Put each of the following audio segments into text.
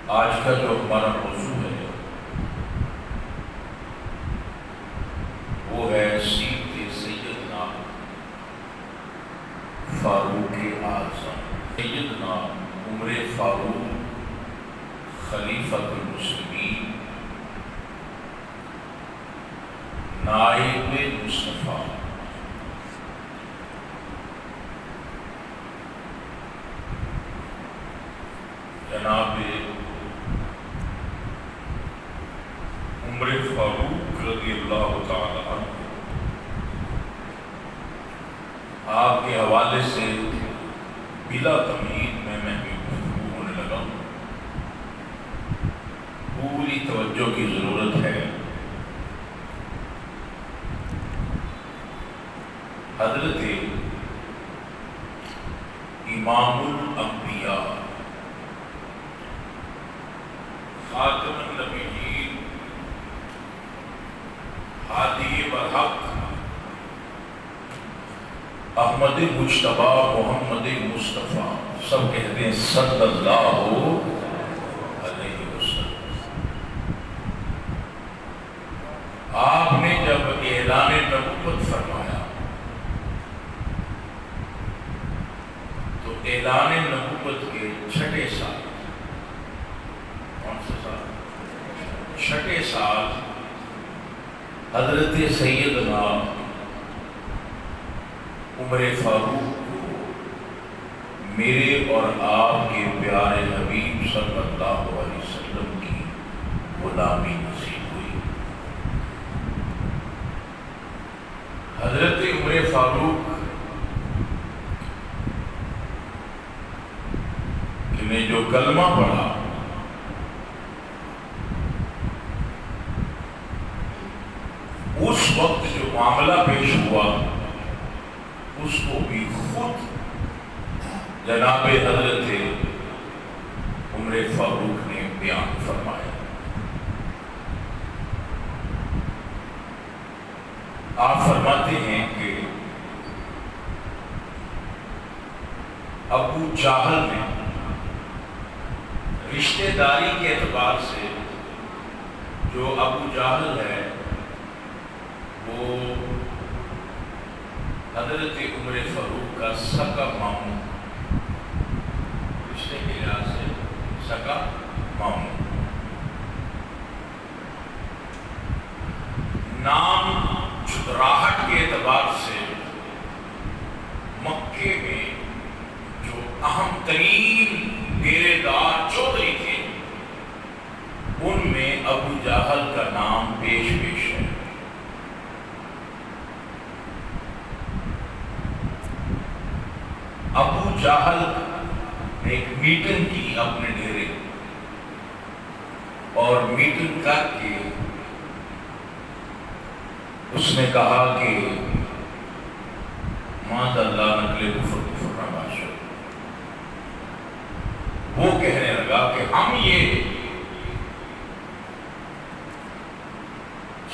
آج کا جو ہمارا موضوع ہے وہ ہے سیرت سیدنا فاروق اعظم، سیدنا عمر فاروق خلیفۃ المسلمین، نائب مصطفیٰ، جناب عمر فاروق رضی اللہ تعالی عنہ، آپ کے حوالے سے بلا تمہید میں گفتگو ہونے لگا ہوں۔ پوری توجہ کی ضرورت ہے۔ حضرت امام الانبیاء، خاتم النبیین، ہادی برحق، احمد مجتبی محمد مصطفیٰ، سب کہتے ہیں صلی اللہ علیہ وسلم۔ آپ نے جب اعلان نبوت فرمایا تو اعلان نبوت کے چھٹے سال، کون سے سال؟ چھٹے سال حضرت سیدنا عمر فاروق کو میرے اور آپ کے پیارے حبیب صلی اللہ علیہ وسلم کی غلامی نصیب ہوئی۔ حضرت عمر فاروق نے جو کلمہ پڑھا اس وقت جو معاملہ پیش ہوا اس کو بھی خود جناب حضرت عمر فاروق نے بیان فرمایا۔ آپ فرماتے ہیں کہ ابو جہل نے رشتہ داری کے اعتبار سے، جو ابو جہل ہے وہ حضرت عمر فاروق کا سگا ماموں، رشتے کے لحاظ سے سگا ماموں، نام چتراہٹ کے اعتبار سے مکے میں جو اہم ترین ڈیرے دار چودھری تھے ان میں ابو جہل کا نام پیش ہے۔ ابو جہل نے ایک میٹنگ کی اپنے ڈیرے، اور میٹنگ کر کے اس نے کہا کہ معاذ اللہ نقل کفر نہ باشو۔ وہ کہنے لگا کہ ہم یہ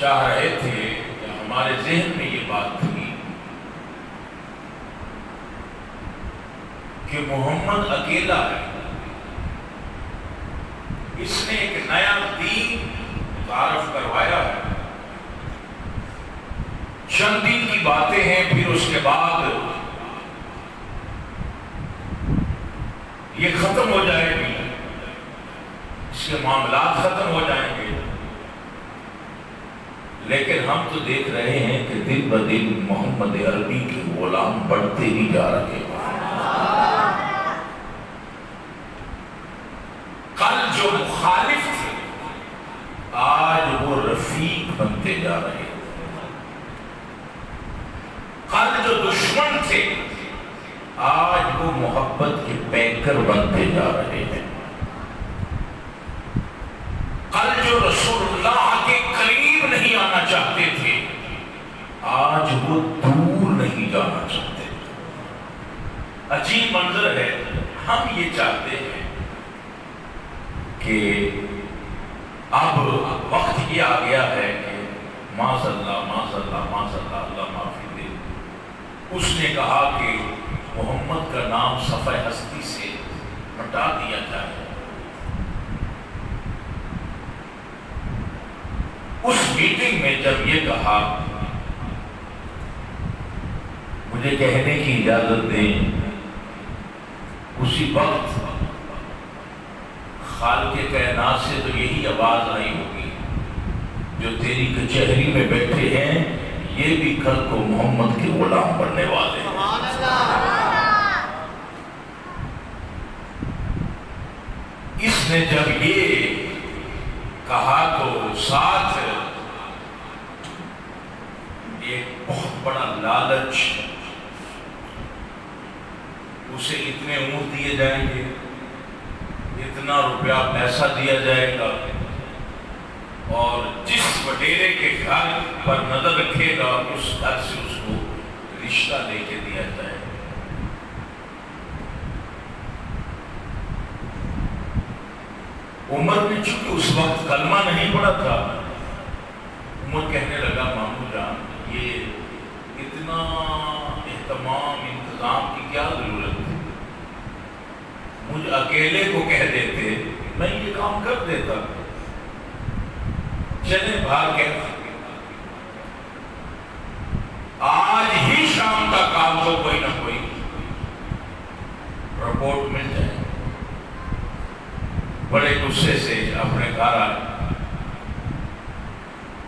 چاہ رہے تھے کہ ہمارے ذہن میں یہ بات تھی کہ محمد اکیلا ہے، اس نے ایک نیا دین متعارف کروایا ہے، چند دن کی باتیں ہیں، پھر اس کے بعد یہ ختم ہو جائے گی، اس کے معاملات ختم ہو جائیں گے۔ لیکن ہم تو دیکھ رہے ہیں کہ دن بدن محمد عربی کے غلام بڑھتے ہی جا رہے ہیں۔ کل جو مخالف تھے آج وہ رفیق بنتے جا رہے ہیں، کل جو دشمن تھے آج وہ محبت کے پیکر بنتے جا رہے ہیں، کل جو رسول اللہ کے قریب نہیں آنا چاہتے تھے آج وہ دور نہیں جانا چاہتے۔ عجیب منظر ہے۔ ہم یہ چاہتے ہیں کہ اب وقت یہ آ گیا ہے کہ معاذ اللہ معاذ اللہ معاذ اللہ، اللہ معافی دے۔ اس نے کہا کہ محمد کا نام صفحہ ہستی سے ہٹا دیا جائے، اس میٹنگ میں جب یہ کہا مجھے کہنے کی اجازت دیں، اسی وقت خالق کائنات سے تو یہی آواز آئی ہوگی جو تیری کچہری میں بیٹھے ہیں یہ بھی کل کو محمد کے غلام بننے والے ہیں۔ اس نے جب یہ کہا تو ساتھ ایک بہت بڑا لالچ، اسے اتنے اونٹ دیے جائیں گے، اتنا روپیہ پیسہ دیا جائے گا، اور جس وڈیرے کے گھر پر نظر رکھے گا اس گھر سے اس کو رشتہ لے کے دیا جائے گا۔ عمر نے چونکہ اس وقت کلمہ نہیں پڑھا تھا، عمر کہنے لگا مامو جان یہ اتنا اہتمام انتظام کی کیا ضرورت ہے، مجھ اکیلے کو کہہ دیتے میں یہ کام کر دیتا، چلے بھاگ کے آج ہی شام کا کام کو کوئی نہ کوئی رپورٹ مل جائے۔ بڑے غصے سے اپنے گھر آئے،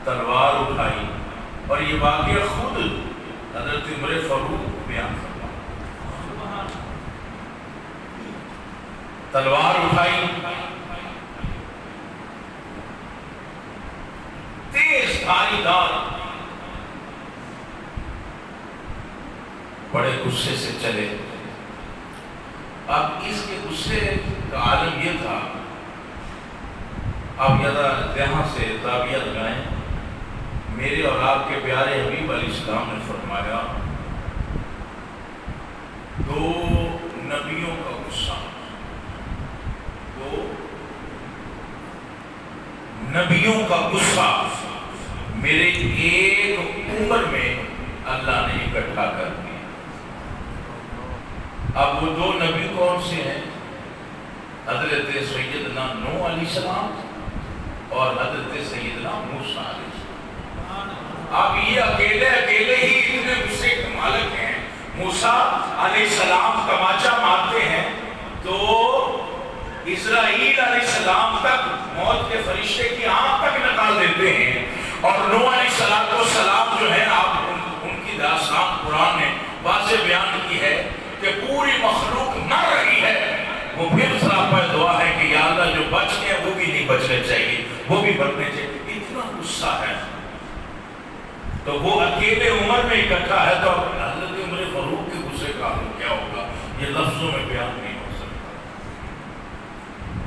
تلوار اٹھائی، اور یہ واقعہ خود حضرت عمر فاروق کو بیان کروا، تلوار اٹھائی، تیز دھاری دار، بڑے غصے سے چلے۔ اب اس کے غصے کا عالم یہ تھا، آپ یہاں سے زاویہ لگائیں، میرے اور آپ کے پیارے حبیب علیہ السلام نے فرمایا دو نبیوں کا غصہ، دو نبیوں کا غصہ میرے ایک عمر میں اللہ نے اکٹھا کر دیا۔ اب وہ دو نبی کون سے ہیں؟ حضرت سیدنا نوح علیہ السلام اور حضرت سیدنا موسیٰ علیہ السلام۔ اب یہ اکیلے ہی اتنے غصے کے مالک ہیں، موسیٰ علیہ السلام تماچا مارتے ہیں تو اسرائیل علیہ السلام تک موت کے فرشتے کی آنکھ تک نکال دیتے ہیں، اور نوح علیہ السلام جو ہے آپ ان کی داستان قرآن نے واضح بیان کی ہے کہ پوری مخلوق مر رہی ہے، وہ پھر سراپا دعا ہے کہ یا اللہ جو بچ گئے وہ بھی نہیں بچنے چاہیے، وہ بھی بچنے چاہیے، اتنا غصہ ہے۔ تو وہ اکیلے عمر میں اکٹھا ہے، تو حضرت عمر فاروق کے غصے کا حال کیا ہوگا یہ لفظوں میں بیان نہیں ہو سکتا،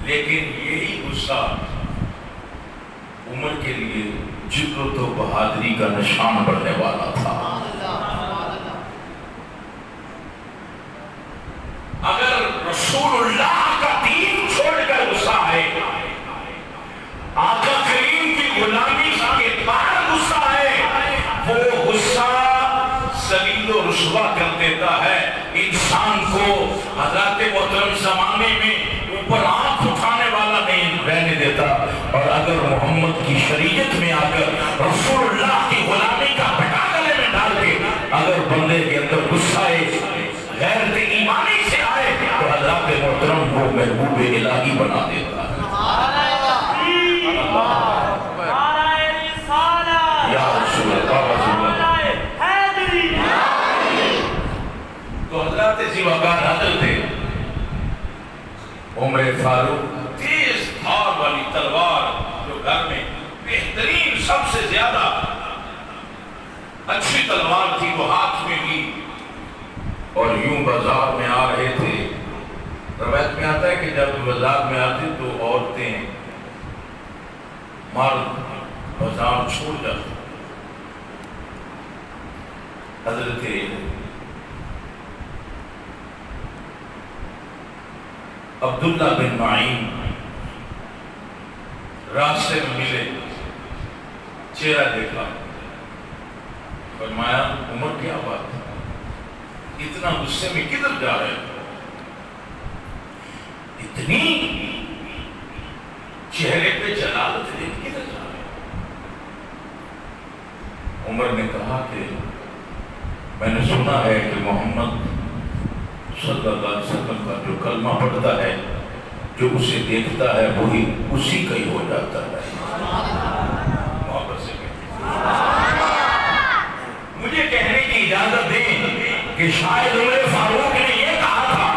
لیکن یہی غصہ عمر کے لیے جرأت و بہادری کا نشان بننے والا تھا۔ اگر رسول اللہ کا دین چھوڑ کر غصہ ہے، آقا کریم کی غلامی کے بعد غصہ ہے، وہ غصہ ذلیل و رسوا کر دیتا ہے انسان کو، حضرت محترم زمانے میں اوپر آنکھ اٹھانے والا نہیں رہنے دیتا، اور اگر محمد کی شریعت میں آ کر رسول اللہ کی غلامی کا پٹا گلے میں ڈال کے اگر بندے کے اندر غصہ غیرت ایمانی سے آئے تو حضرت محترم کو محبوب الہی بنا دیتا ہے۔ یا رسول اللہ، تو حضرت زیوکار حضرت عمر فاروق تیز دھار والی تلوار جو گھر میں بہترین سب سے زیادہ اچھی تلوار تھی وہ ہاتھ میں لی، اور یوں بازار میں آ رہے تھے۔ روایت میں آتا ہے کہ جب بازار میں آتے تو عورتیں مرد بازار چھوڑ جاتے۔ حضرت عبداللہ بن معین راستے میں ملے، چہرہ دیکھا، فرمایا عمر کیا بات ہے، اتنا غصے میں کدھر جا رہے ہو، اتنی چہرے پہ جلالت ہے، کدھر جا رہے ہو؟ میں نے سنا ہے کہ محمد صلی اللہ علیہ وسلم کا جو کلمہ پڑھتا ہے، جو اسے دیکھتا ہے وہی اسی کا ہی ہو جاتا ہے۔ محبت سے مجھے کہنے کی اجازت دیں کہ شاید عمر فاروق نے یہ کہا تھا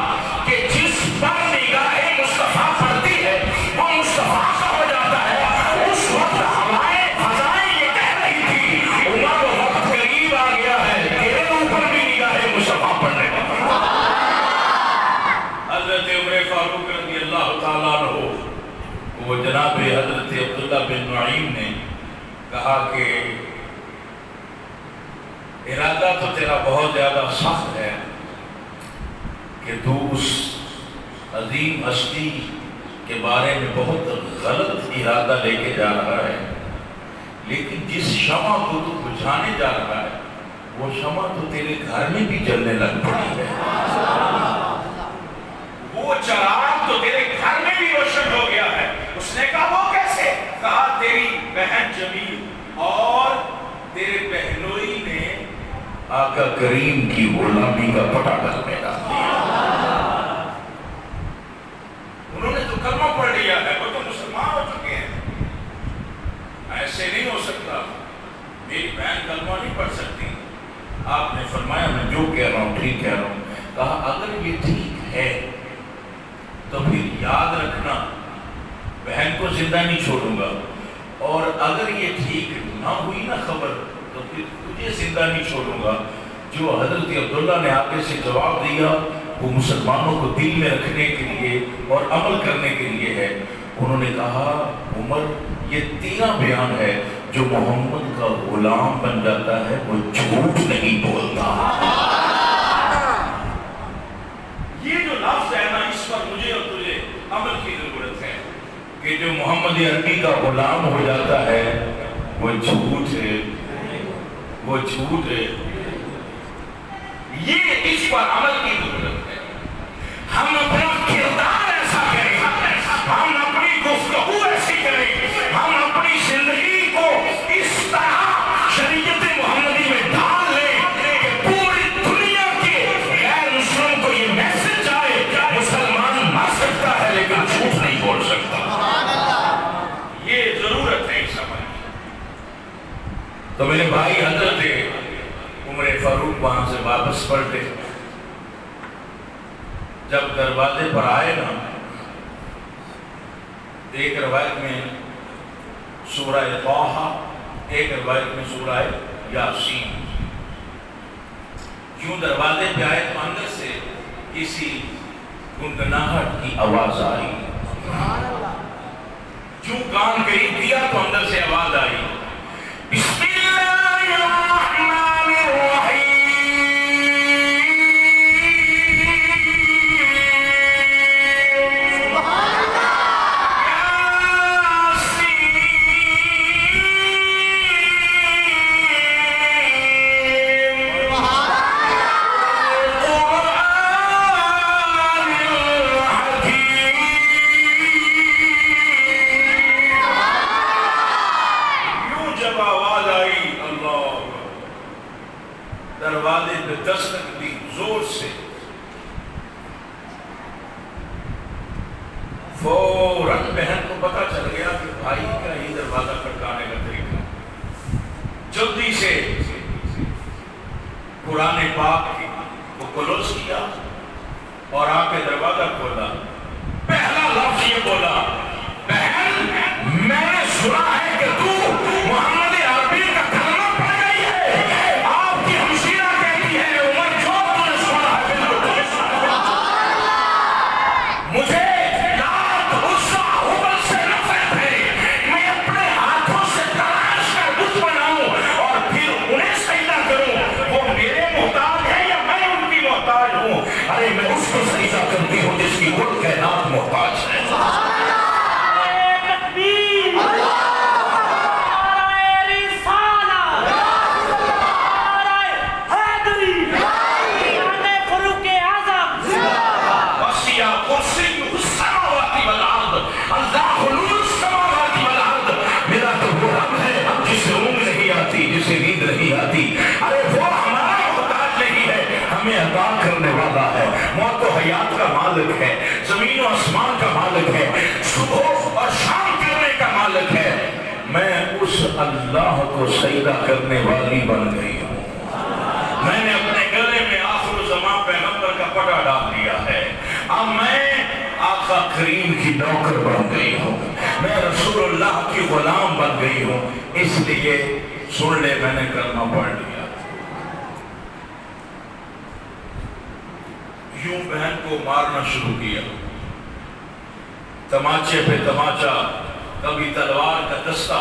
کہ جس پر نگاہ مصطفیٰ پڑتی ہے وہ مصطفیٰ کا ہو جاتا ہے۔ اس وقت ہمارے فضائیں یہ کہہ رہی تھی عمر وقت قریب آ گیا ہے، تیرے اوپر بھی نگاہ مصطفیٰ پڑنے کا۔ حضرت عمر فاروق رضی اللہ تعالیٰ عنہ وہ جناب حضرت عبداللہ بن نعیم نے کہا کہ ارادہ تو تیرا بہت زیادہ سخت ہے کہ تو اس عظیم ہستی کے بارے میں بہت غلط ارادہ لے کے جا رہا ہے، لیکن جس شمع کو تو بجھانے جا رہا ہے وہ شمع تو تیرے گھر میں بھی جلنے لگ پڑی ہے، وہ چراغ تو تیرے گھر میں بھی روشن ہو گیا ہے۔ اس نے کہا وہ کیسے؟ کہا تیری بہن جمیل اور تیرے بہنوئی نے آقا کریم کی غلامی کا پتہ ڈالنے کا دیا۔ انہوں نے تو کلمہ پڑھ لیا ہے، وہ تو مسلمان ہو چکے ہیں، ایسے نہیں ہو سکتا، میری بہن کلمہ نہیں پڑھ سکتی۔ آپ نے فرمایا میں جو کہہ رہا ہوں ٹھیک کہہ رہا ہوں۔ کہا اگر یہ ٹھیک ہے تو پھر یاد رکھنا بہن کو زندہ نہیں چھوڑوں گا، اور اگر یہ ٹھیک نہ ہوئی نا خبر تو پھر تجھے زندہ نہیں چھوڑوں گا۔ جو حضرت عبداللہ نے آگے سے جواب دیا وہ مسلمانوں کو دل میں رکھنے کے لیے اور عمل کرنے کے لیے ہے۔ انہوں نے کہا عمر یہ تیرا بیان ہے، جو محمد کا غلام بن جاتا ہے وہ جھوٹ نہیں بولتا۔ یہ جو لفظ ہے نا اس پر مجھے اور تجھے عمل کی ضرورت ہے کہ جو محمد عربی کا غلام ہو جاتا ہے وہ جھوٹ ہے، وہ جھوٹ ہے۔ یہ اس پر عمل کی ضرورت ہے۔ ہم اپنا کردار ایسا کریں، ہم اپنی گفتگو ایسی کریں، ہم اپنی زندگی کو اس طرح شریعت محمدی میں ڈال لیں کہ پوری دنیا کے غیر مسلم کو یہ میسج آئے مسلمان مر سکتا ہے لیکن جھوٹ نہیں بول سکتا۔ یہ ضرورت ہے اس عمل کی۔ تو میرے بھائی حضرت عمر فاروق وہاں سے واپس پلٹے، جب دروازے پر آئے نا، ایک روایت میں سورہ طٰہٰ، ایک روایت میں سورہ یاسین، یوں دروازے پہ آئے تو اندر سے کسی گنگناہٹ کی آواز آئی، جو کان قریب کیا تو اندر سے آواز آئی، بسم اللہ الرحمن الرحیم، دروازے پہ دستک دی زور سے، فوراً بہن کو پتا چل گیا کہ بھائی کا ہی دروازہ کھٹکانے کا طریقہ۔ جلدی سے قرآن پاک کو کلوز کیا اور آ کے دروازہ کھولا۔ پہلا لفظ یہ بولا، بہن میں نے سنا ہے کہ تو محمد عربی کا کلمہ پڑھ گئی ہے، آپ کی ہمشیرہ کہتی ہے عمر جو تو نے سنا ہے بالکل مجھے لات عزا حبل سے نفرت ہے، میں اپنے ہاتھوں سے تلاش کر بت بناؤں اور پھر انہیں سجدہ کروں، وہ میرے محتاج ہے یا میں ان کی محتاج ہوں؟ ارے میں اس کو سجدہ کرتی ہوں جس کی کل کائنات محتاج ہے۔ مالک ہے، زمین و آسمان کا مالک ہے، صبح اور شام کرنے کا مالک ہے، میں اس اللہ کو سجدہ کرنے والی بن گئی ہوں۔ میں نے اپنے گلے میں آخر الزمان پیغمبر کا پٹا ڈال دیا ہے، اب میں آقا کریم کی نوکر بن گئی ہوں، میں رسول اللہ کی غلام بن گئی ہوں۔ اس لیے سن لے، میں نے کلمہ پڑھ لیا۔ یوں بہن کو مارنا شروع کیا، تماچے پہ تماچا، کبھی تلوار کا دستہ،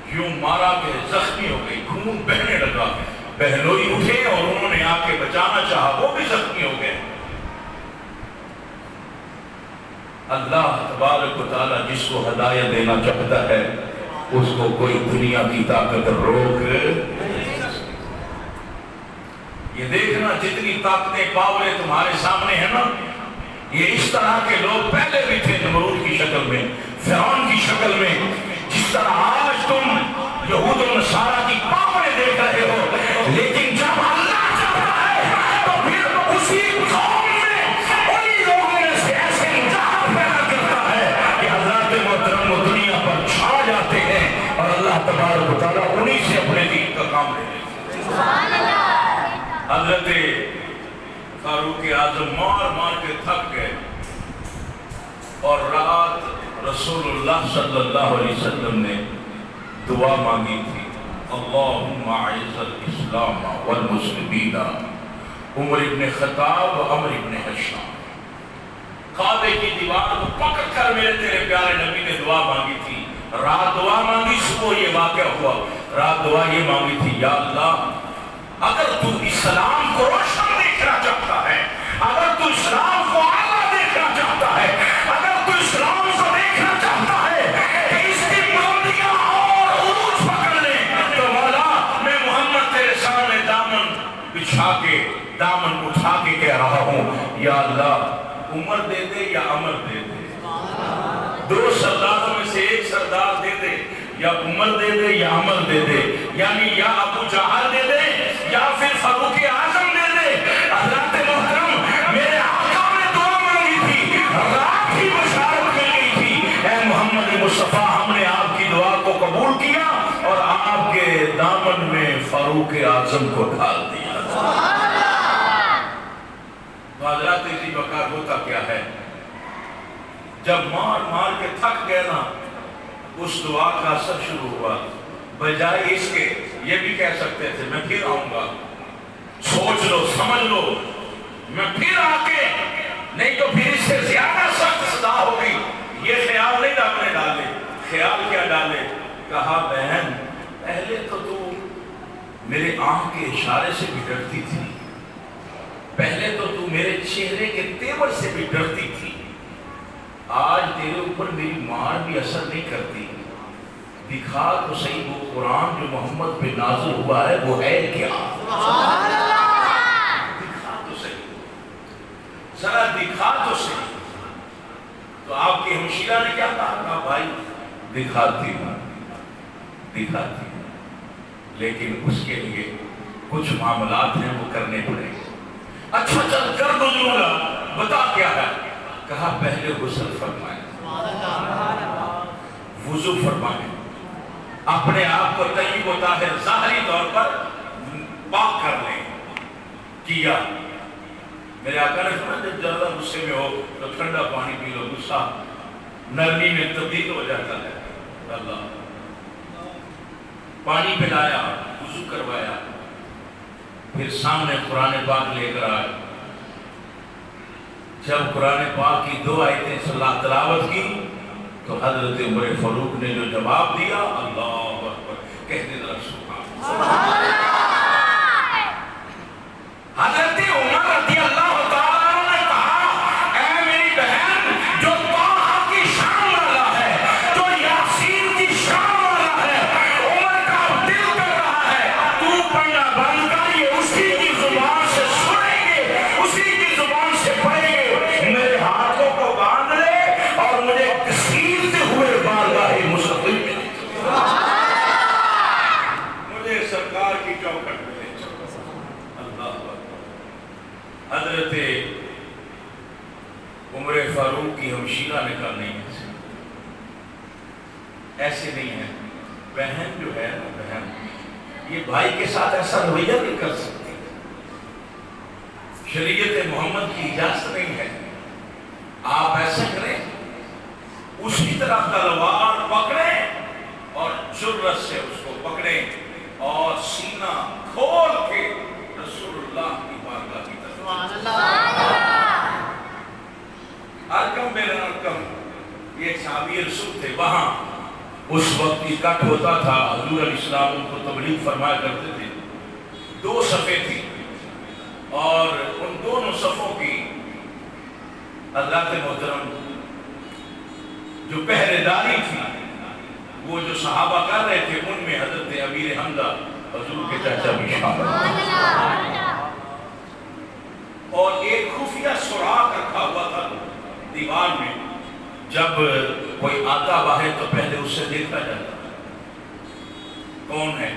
یوں مارا کہ زخمی ہو گئی، خون بہنے لگا۔ بہنوئی اٹھے اور انہوں نے آ کے بچانا چاہا، وہ بھی زخمی ہو گئے۔ اللہ تبارک و تعالیٰ جس کو ہدایت دینا چاہتا ہے اس کو کوئی دنیا کی طاقت روک۔ یہ دیکھنا جتنی طاقتیں پاوریں تمہارے سامنے ہیں نا، یہ اس طرح کے لوگ پہلے بھی تھے، نمرود کی شکل میں، فرعون کی شکل میں۔ جس طرح آج تم یہود و نصارہ کی پاوریں دیکھ رہے ہو، لیکن جب اللہ چاہتا ہے تو پھر اسی قوم میں انہی لوگوں میں سے ایسے انتہا پیدا کرتا ہے کہ حضرات محترم و دنیا پر چھا جاتے ہیں، اور اللہ تبارک و تعالیٰ انہی سے اپنے دین کا کام لے لیتے ہیں۔ حضرت فاروق اعظم مار مار کے تھک گئے، اور رات رسول اللہ صلی اللہ علیہ وسلم نے دعا مانگی تھی، اللہم اعز الاسلام والمسلمین۔ عمر ابن خطاب و عمر ابن حشام، کعبے کی دیوار کو پکڑ کر میرے تیرے پیارے نبی نے دعا مانگی تھی۔ رات دعا مانگی، صبح یہ واقعہ ہوا۔ رات دعا یہ مانگی تھی، یا اللہ اگر تو اسلام کو روشن دیکھنا چاہتا ہے، اگر تو اسلام کو اعلیٰ دیکھنا چاہتا ہے، اگر تو اسلام کو دیکھنا چاہتا ہے کہ اس کی بلندیاں اور عروج پکڑ لیں، تو مولا میں محمد تیرے سامنے دامن بچھا کے، دامن اٹھا کے کہہ رہا ہوں، یا اللہ عمر دے دے یا عمر دے دے، دو سرداروں میں سے ایک سردار دے دے، یا عمر دے دے یا عمر دے دے، یعنی یا ابو جہل دے دے یا پھر فاروق اعظم دے دے۔ حضرات محترم، میرے آقا نے دعا مانگی تھی، رات ہی بشارت مل گئی تھی، اے محمد مصطفیٰ ہم نے آپ کی دعا کو قبول کیا اور آپ کے دامن میں فاروق اعظم کو ڈال دیا۔ تو حضرات اسی وقار ہوتا کیا ہے، جب مار مار کے تھک گئے نا، اس دعا کا اثر شروع ہوا۔ بجائے اس کے یہ بھی کہہ سکتے تھے میں پھر آؤں گا، سوچ لو سمجھ لو، میں پھر آ کے، نہیں تو پھر اس سے زیادہ سخت سزا ہوگی۔ یہ خیال نہیں رب نے ڈالے، خیال کیا ڈالے، کہا بہن پہلے تو میرے آنکھ کے اشارے سے بھی ڈرتی تھی، پہلے تو میرے چہرے کے تیور سے بھی ڈرتی تھی، آج تیرے اوپر میری مار بھی اثر نہیں کرتی۔ دکھا تو صحیح وہ قرآن جو محمد پہ نازل ہوا ہے وہ ہے کیا، دکھا تو صحیح، ذرا دکھا تو صحیح۔ تو آپ کی ہمشیرہ نے کیا کہا، بھائی دکھاتی ہوں دکھاتی ہوں، لیکن اس کے لیے کچھ معاملات ہیں وہ کرنے پڑیں گے۔ اچھا چل کر گزروں گا، بتا کیا ہے، کہا پہلے غسل فرمائیں، وضو فرمائیں، اپنے آپ کو طیب و طاہر ظاہری طور پر پاک کر لیں۔ کیا میرے آقا نے فرمایا جب زیادہ غصے میں ہو تو ٹھنڈا پانی پی لو، غصہ نرمی میں تبدیل ہو جاتا ہے۔ اللہ پانی پلایا، وضو کروایا، پھر سامنے قرآن پاک لے کر آئے۔ جب قرآن پاک کی دو آیتیں تلاوت کی تو حضرت عمر فاروق نے جو جواب دیا، اللہ اکبر، کہتے ذرا سبحان اللہ۔ حضرت عمر رضی اللہ تعالیٰ عنہ نے کہا، اے میری بہن، جو طٰہٰ کی شان والا ہے، جو یاسین کی شان والا ہے، عمر کا دل کر رہا ہے تو پڑھنا بند کر، یہ اسی کی زبان سے سنیں گے، اسی کی زبان سے پڑھیں گے، میرے ہاتھوں کو باندھ لے اور مجھے کسیلتے ہوئے بارگاہ مستقبل میں مجھے سرکار کی نکاح نہیں ہے، ایسے نہیں ہے. بہن جو ہے بہن یہ بھائی کے ساتھ ایسا رویہ نہیں کر سکتی. شریعت محمد کی اجازت نہیں ہے. آپ ایسا کریں اسی طرح تلوار پکڑیں اور جرأت سے اس کو پکڑیں اور سینہ کھول کے رسول اللہ کی بارگاہ کی طرف. ارقم بن ارقم یہ صحابی رسول تھے. وہاں اس وقت اکٹھ ہوتا تھا. حضور علیہ السلام ان کو تبلیغ فرمایا کرتے تھے. 2 صفیں تھی اور ان دونوں صفوں کی حضرات محترم جو پہرے داری تھی وہ جو صحابہ کر رہے تھے ان میں حضرت امیر حمزہ حضور کے چاچا بھی شامل. اور ایک خفیہ سوراخ رکھا ہوا تھا دیوار میں. جب کوئی آتا باہر تو پہلے اس سے دیکھا جاتا کون ہے،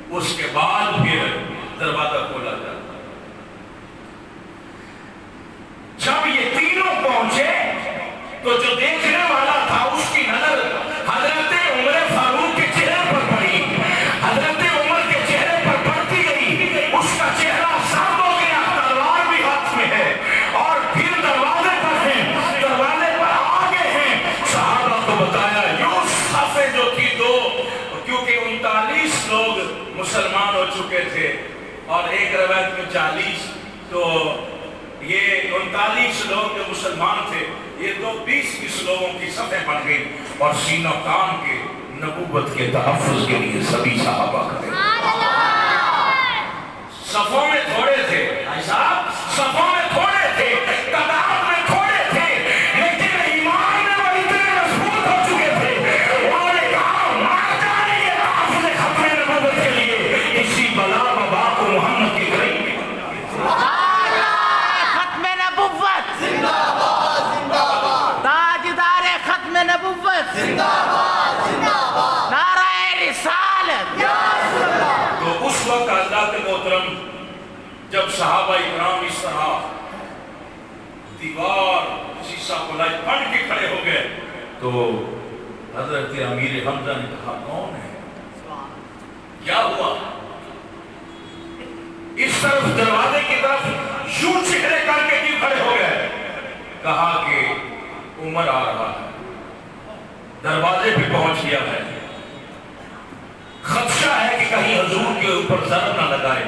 اس کے بعد پھر دروازہ کھولا جاتا. جب یہ تینوں پہنچے تو جو دیکھنے والا تھا اس کی نظر حضرت عمر فاروق کے چہرے پر پڑی. حضرت عمر کے چہرے پر پڑتی گئی. اس کا چہرہ سرد ہو گیا. تلوار بھی ہاتھ میں ہے اور پھر دروازے پر ہیں، دروازے پر آگے ہیں. صحابہ کو بتایا یوں صفیں جو تھی 2 کیونکہ 39 لوگ مسلمان ہو چکے تھے اور ایک روایت میں 40 تو یہ 39 لوگ جو مسلمان تھے یہ 20 لوگوں کی صفیں بن گئی اور سینہ کان کے نبوت کے تحفظ کے لیے سبھی صحابہ کھڑے. صفوں میں تھوڑے تھے بھائی صاحب، صفوں میں تھوڑے تھے، تعداد میں تھوڑے تھے، لیکن ایمان میں وہ اتنے مضبوط ہو چکے تھے. انہوں نے کہا مار جائیں گے تحفظ ختم نبوت کے لیے. اسی بلا وبا کو محمد کی گئی نبوت زندہ باد، نعرہ رسالت. تو اس وقت حضرات محترم جب صحابہ اکرام اس طرح دیوار شیشہ کھلائی پھٹ کے کھڑے ہو گئے تو حضرت امیر حمزہ نے کہا کون ہے، کیا ہوا؟ اس طرف دروازے کی طرف یوں چہرے کر کے کیوں کھڑے ہو گئے؟ کہا کہ عمر آ رہا ہے، دروازے پہ پہنچ گیا ہے، خدشہ ہے کہ کہیں حضور کے اوپر ضرب نہ لگائے.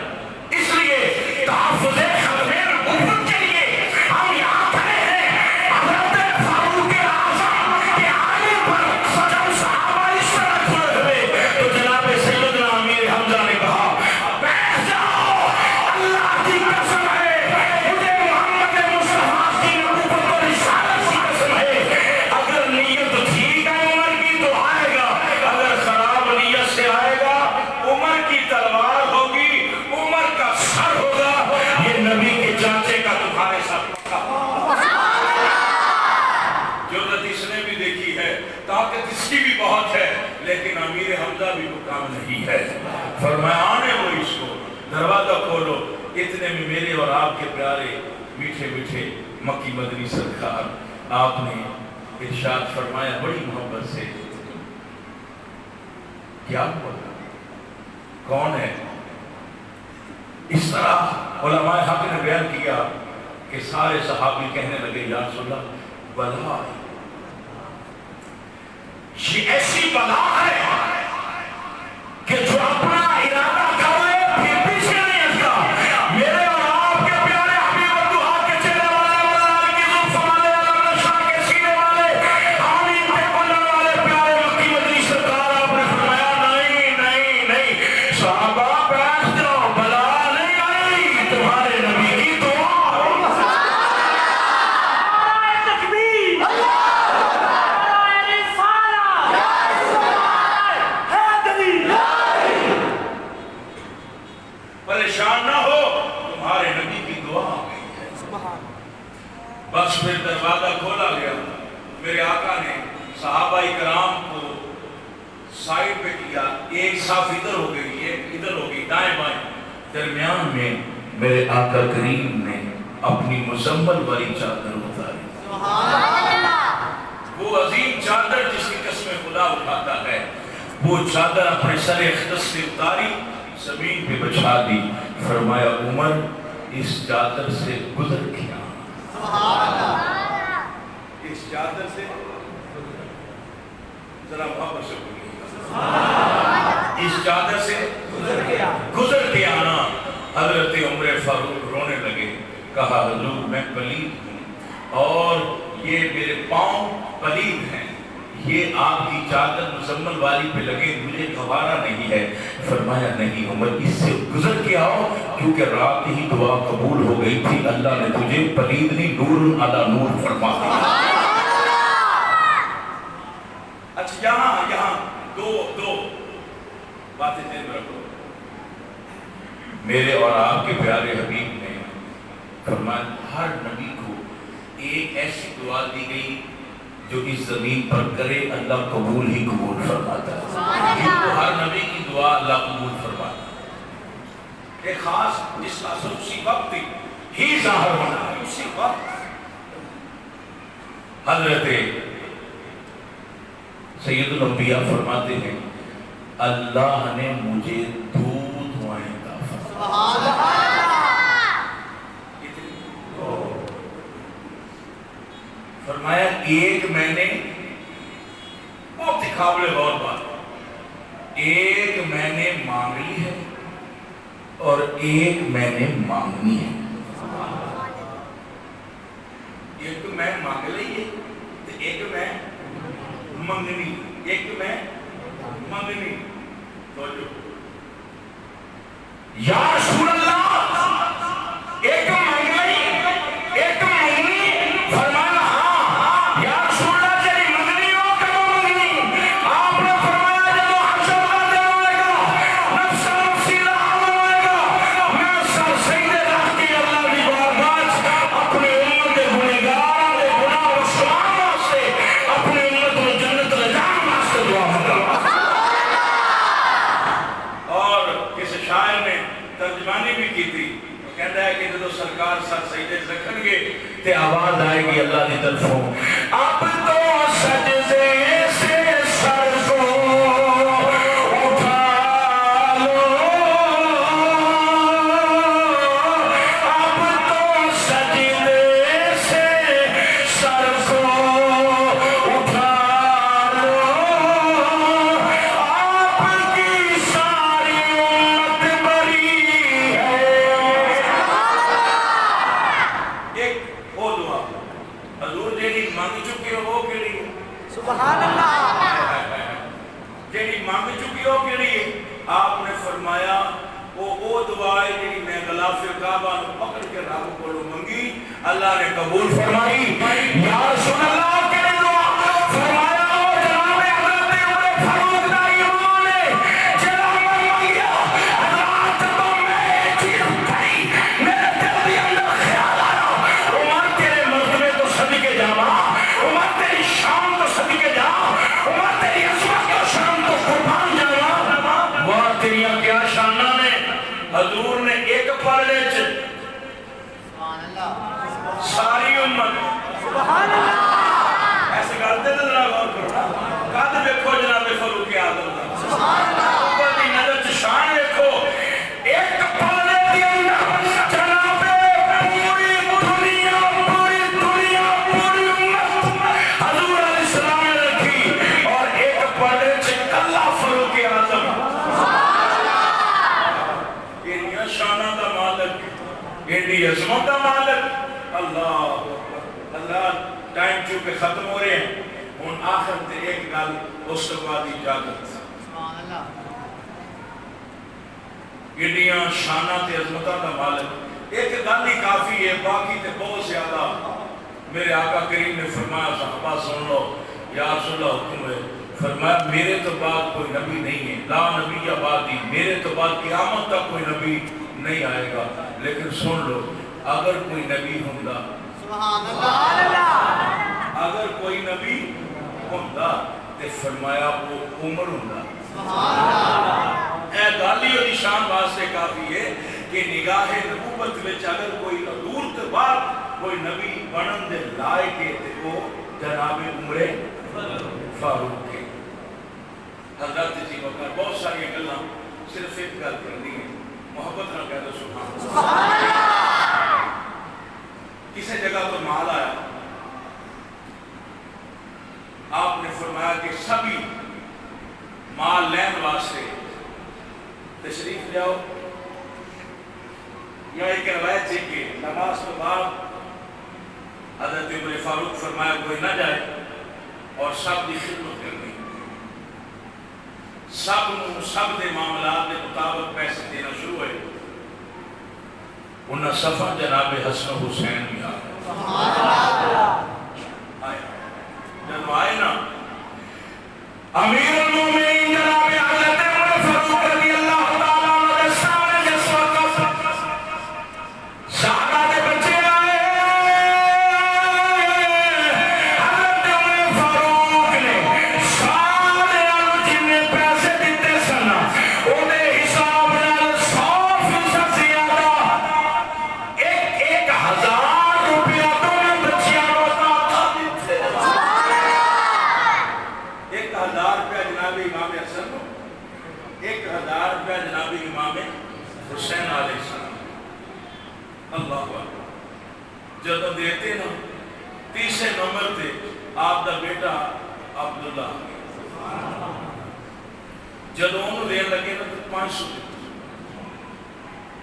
اس لیے تحفظ ختم نبوت کے لیے ہم یہاں کھڑے ہیں. حضرت فاروق اعظم کے آنے پر سجن صحابہ اس طرح کھڑے ہوئے تو جناب سیدنا امیر حمزہ نے کہا بیٹھ جاؤ، اللہ کی قسم ہے، مجھے محمد مصطفیٰ کی نبوت اور رسالت کی قسم ہے. اگر نیت ٹھیک ہے عمر کی تو آئے گا، اگر خراب نیت سے آئے گا عمر کی تلوار ہوگی، عمر کا سر ہوگا. یہ نبی کے چاچے کا تمہارے ساتھ جرأت اس نے بھی دیکھی ہے، طاقت اس کی بھی بہت ہے، لیکن امیر حمزہ بھی وہ کام نہیں ہے. فرمایا آنے وہ اس کو، دروازہ کھولو. اتنے میں میرے اور آپ کے پیارے میٹھے میٹھے مکی مدنی سرکار آپ نے ارشاد فرمایا بڑی محبت سے کیا ہوا، کون ہے؟ اس طرح علماء حق نے بیان کیا کہ سارے صحابی کہنے لگے یا رسول اللہ بلا، یہ ایسی بلا ہے کہ جو اپنا ارادہ کرے پھر پیچھے نہیں ہٹتا. میرے اور آپ کے پیارے حبیب الدہا کے چہرے والے کی زلف والے علم شاہ کے سینے والے حامین پہ کلن والے پیارے مکی مدنی سرکار آپ نے فرمایا نہیں نہیں نہیں صحابہ بیٹھ جاؤ، بلا نہیں آئی، تمہارے نبی کی دعا. تکبیر، پریشان نہ ہو، تمہارے نبی کی دعا آ گئی ہے. بس پھر دروازہ کھولا گیا. میرے آقا نے صحابہ کرام کو سائڈ پہ کیا، ایک صاف ادھر ہو گئی، ایک ادھر ہو گئی، دائیں بائیں. درمیان میں میرے آقا کریم نے اپنی مزمل والی چادر اتاری. وہ چادر اپنے سر اختص سے اتاری زمین پہ بچھا دی. فرمایا عمر اس چادر سے گزر کیا. اس چادر سے ذرا واپس سے اس چادر سے گزر کے آنا. حضرت عمر فاروق رونے لگے. کہا حضور میں پلید ہوں اور یہ میرے پاؤں پلید ہیں, یہ آپ کی چادر مزمل والی پہ لگے, مجھے گوارا نہیں ہے. فرمایا نہیں عمر اس سے گزر کے آؤ, کیونکہ رات ہی دعا قبول ہو گئی تھی, اللہ نے تجھے پلید نہیں نور علی نور فرما دیا. اچھا یہاں دو باتیں ذہن میں رکھو. میرے اور آپ کے پیارے حبیب نے فرمایا ہر نبی کو ایک ایسی دعا دی گئی جو اس زمین پر کرے اللہ قبول ہی قبول فرماتا ہے. کیونکہ ہر نبی کی دعا اللہ قبول فرماتا ہے. ایک خاص جس کا اثر اسی وقت ہی ظاہر ہونا ہے. اسی وقت حضرت سید الانبیاء فرماتے ہیں اللہ نے مجھے 2 دعائیں عطا فرمائیں. فرمایا ایک میں نے بہت ہی قابل غور بات, ایک میں نے مانگ لی ہے اور ایک میں نے مانگنی ہے. ایک میں مانگ لی ہے, ایک میں منگنی, ایک میں منگنی. تو جو یا رسول اللہ ایک مانگ لی ایک منگنی. فرمایا ہاں یا رسول اللہ تیری منگنی ہو کدو منگنی. آپ نے فرمایا جب حشر کا دن ہوئے گا, نفس نفسی لحاظ ہوئے گا, میں سر سجدے رکھ کے اللہ کی بارگاہ اپنے امت کے گنہگاراں دے گناہ بخشوان واسطے, اپنے امت کو جنت لے جان واسطے دعا مانگا. اور کسی شاعر نے ترجمانی بھی کی تھی, کہتا ہے کہ جب سرکار سر سجدے رکھن گے تے آواز آئے گی اللہ کی طرفوں, اب تو سجدے سے سر کو اٹھا لو, اب تو سجدے سے سر کو اٹھا لو, آپ کی ساری امت بری ہے. ایک وہ دعا حضور جیڑی مانگ چکی ہو وہ کیڑی ہے. سبحان اللہ. جیڑی مانگ چکی ہو کیڑی ہے. آپ نے فرمایا وہ دعا ہے جیڑی میں غلاف کعبہ نو پکڑ کے رب کولوں منگی, اللہ نے قبول فرمائی. یا رسول اللہ کیڑی دعا؟ فرمایا او جناب حضرت عمر فاروق دا ایمان ہے جڑا میں منگیا. حضرات تو میں چیز اٹھائی, میرے دل کے اندر خیال آیا عمر تیرے مرتبے تو صدقے جاواں, عمر تیری شان تو صدقے جاواں, عمر تیری عظمت اور شان تو قربان جاواں. واہ تیریاں کیا شاناں نے. حضور نے ایک پلڑے چ ساری امت. سبحان اللہ. ایسے کرتے تو ذرا غور کرو نا, قد دیکھو جناب فاروق اعظم کا, سبحان اللہ. اوپر دی نظر چ شان دیکھو. ایک پلڑے کے اندر جناب پوری دنیا پوری امت حضور علیہ السلام نے رکھی, اور ایک پلڑے چ کلا فاروق اعظم. یہ شاناں دا مالک, یہ عظمت دا مالک. اللہ اللہ ٹائم چونکہ ختم ہو رہے ہیں, ہوں آخر تے ایک گل اس کے بعد اجازت. سبحان اللہ. ایڈیاں شاناں تے عظمتاں دا مالک. ایک گل ہی کافی ہے, باقی تے بہت زیادہ. میرے آقا کریم نے فرمایا صحابہ سن لو, یا رسول اللہ حکم ہے. فرمایا میرے تو بعد کوئی نبی نہیں ہے, لا نبی بعدی, میرے تو بعد قیامت تک کوئی نبی نہیں آئے گا. لیکن سن لو, اگر کوئی نبی ہوندا, سبحان اللہ. اگر کوئی نبی ہوندا تے فرمایا وہ عمر ہوندا. سبحان اللہ. اے گالی اور شان واسطے کافی ہے کہ نگاہ نبوت وچ اگر کوئی حضور تے بعد کوئی نبی بنن دے لائق ہے تے وہ جناب عمر فاروق ہے. حضرت جی وقت بہت ساری گلاں صرف ایک گل کرنی ہے، محبت نہ کہہ دو سبحان اللہ۔ کسی جگہ پر مال آیا، آپ نے فرمایا کہ سبھی مال لین واسطے تشریف لے آؤ، یا ایک روایت ہے کہ نماز کے بعد حضرت عمر فاروق فرمایا کوئی نہ جائے اور سب کی خدمت کرنی، سب دے معاملات کے مطابق پیسے دینا شروع ہوئے۔ انہاں صفا جناب حسن حسین بھی آئے، جب آئے نا امیر المومنین جناب حضرت عمر فاروق رضی اللہ تعالیٰ عنہ کے سامنے جس وقت صحابہ کے بچے آئے، حضرت عمر فاروق نے سارے جن پیسے دیتے سن انہیں حساب نال 100% زیادہ 1,000 روپیہ دونوں بچیاں کو عطا دیتے۔ 1,000 روپیہ جناب امام حسن کو، 1,000 روپیہ جناب امام حسین علیہ السلام۔ اللہ اکبر، جب دیتے نا تیسرے نمبر تے آپ دا بیٹا عبداللہ جب انہوں دین لگے نا تو 500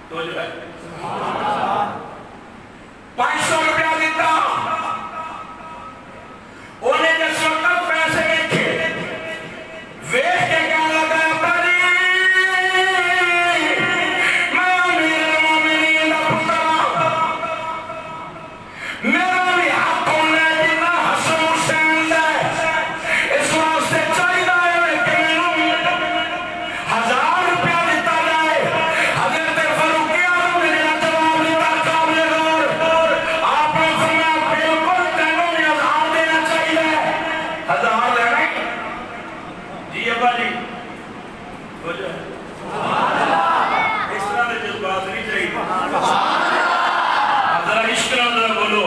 تو جو ہے 500 روپیہ دیتا، انہیں جس وقت پیسے دیکھے ویخ کے کیا لگا ابا جی میں امیر المومنین دا پتر میرا بھی حق ہونا ہے جنہ حسن حسین دے، اس واسطے چاہیے ہے کہ میں 1,000 روپیہ دیتا جائے۔ حضرت فاروق اعظم نے جواب دیتا قابل غور، آپ نے فرمایا بالکل تینوں نے 1,000 دینا چاہیے، 1,000 لینا ہی جی ابا جی ہو جائے۔ اس طرح نے جذبات نہیں چاہیے، ذرا عشق نہ ذرا بولو،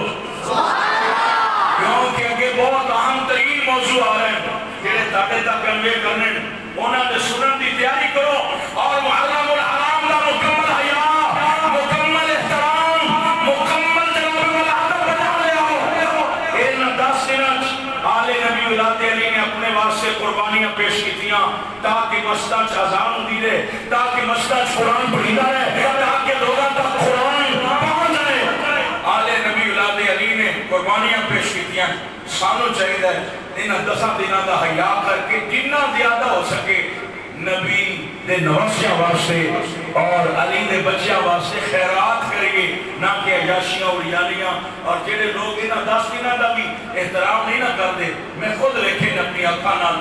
کیونکہ اگے بہت اہم ترین موضوع آ رہے ہیں جنہیں تاکہ تک کنوے کرنے انہوں نے سنن کی تیاری کرو، اور محرم الحرام کا مکمل حیا، مکمل احترام، مکمل جناب الادب بنا لے آؤ۔ ان 10 دنوں آل نبی اولاد علی نے اپنے واسطے قربانیاں پیش کی تھیاں تاکہ مسجداں چ اذان ہوندی رہے، تاکہ مسجداں چ قرآن پڑھیدا رہے، تاکہ لوگاں تک قرآن پہنچ جائے۔ آل نبی اولاد علی نے قربانیاں پیش کی تھیاں، سانو چاہیے ان 10 دنوں کا حیا کر کے جنہ زیادہ ہو سکے نبی دے نواسیاں واسطے اور علی دے بچیاں واسطے خیرات کریے، نہ کہ عیاشیاں اور ریالیاں۔ اور جڑے لوگ انہاں 10 دنوں کا بھی احترام نہیں نہ کرتے، میں خود ویکھے اپنی اکھاں نال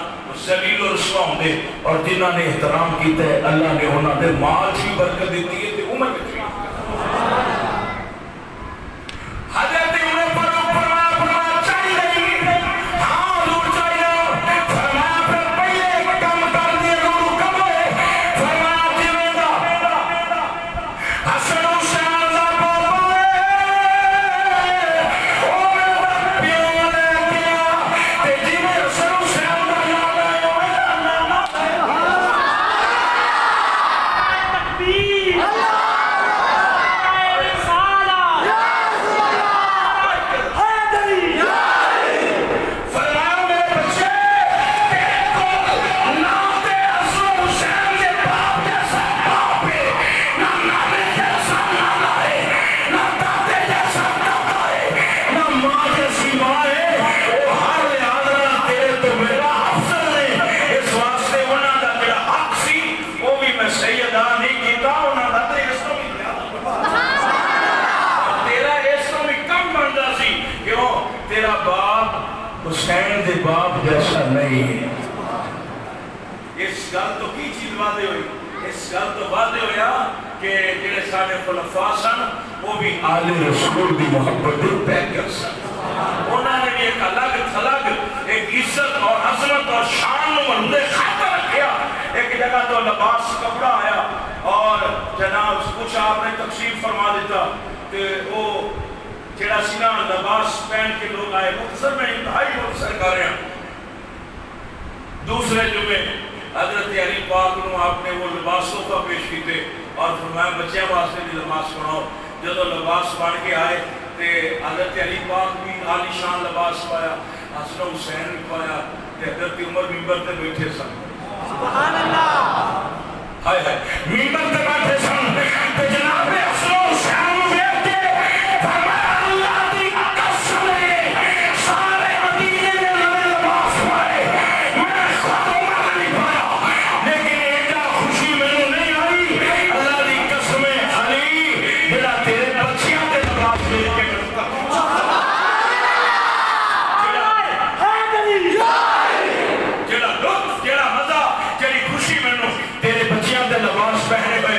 ذلیل و رسوا ہوندے، اور جنہاں نے احترام کیتا ہے اللہ نے انہاں دے مال کی برکت دیتی ہے تے عمر وچ بھی۔ حضرت عمر فاروق فرمایا چاہیے، ہاں حضور چاہیے، فرمایا پھر پہلے ایک کام کر دیے لوگ کم ہوئے، فرمایا جویں دا حسن حسین دا بابا اوے دا پیو لے گیا تے جویں حسن حسین دا نام ہے اوے دا نام تکبیر تیرا باپ حسین دے باپ جیسا نہیں ہے۔ اس گل تو کی چیز واضح ہوئی؟ اس گل تو واضح ہویا کہ جڑے سارے خلفاء سن وہ بھی آل رسول دی محبت دے پیکر سن، انہوں نے بھی ایک الگ تھلگ ایک عزت اور عظمت اور شان مرد خاطر رکھیا۔ ایک جگہ تو لباس کپڑا آیا اور جناب کچھ آپ نے تقسیم فرما دیتا کہ وہ جڑا سینہ لباس پہن کے لوگ آئے، مختصر میں انتہائی مختصر کر رہے ہیں۔ دوسرے جمعے حضرت علی پاک نو آپ نے وہ لباس تحفہ پیش کیتے اور فرمایا بچیاں واسطے بھی لباس بناؤ. جدو لباس بن کے آئے تے حضرت علی پاک بھی عالی شان لباس پایا, حسن حسین بھی پایا تے حضرت عمر ممبر تے بیٹھے سن. سبحان اللہ. ہائے ہائے ممبر تے بیٹھے سن تے جناب حسن حسین نو ویکھ کے فرمایا اللہ دی قسم ہے سارے مدینے دے نویں لباس پائے میں خود عمر نہیں پایا لیکن ایڈا خوشی مینوں نہیں آئی. اللہ دی قسم ہے علی جڑا تیرے بچیاں تے لباس لے کے جڑا لطف جڑا مزہ جڑی خوشی مینوں تیرے بچیاں تے لباس پہنے ہوئے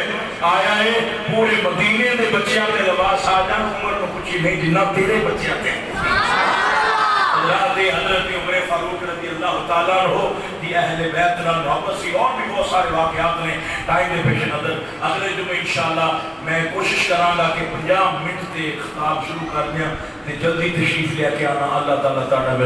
آیا ہے پورے مدینے دے بچیاں تے لباس آ جان عمر کو خوشی نہیں جنہ تیرے بچیاں تے. اللہ دے حضرت عمر فاروق رضی اللہ تعالیٰ عنہ دی اہل بیت نال محبت سی. اور بھی بہت سارے واقعات نے ٹائم دے پیش نظر اگلے جمعے انشاءاللہ میں کوشش کراں گا کہ 50 منٹ تے خطاب شروع کر دیا تے جلدی تشریف لے کے آنا. اللہ تعالیٰ تعالیٰ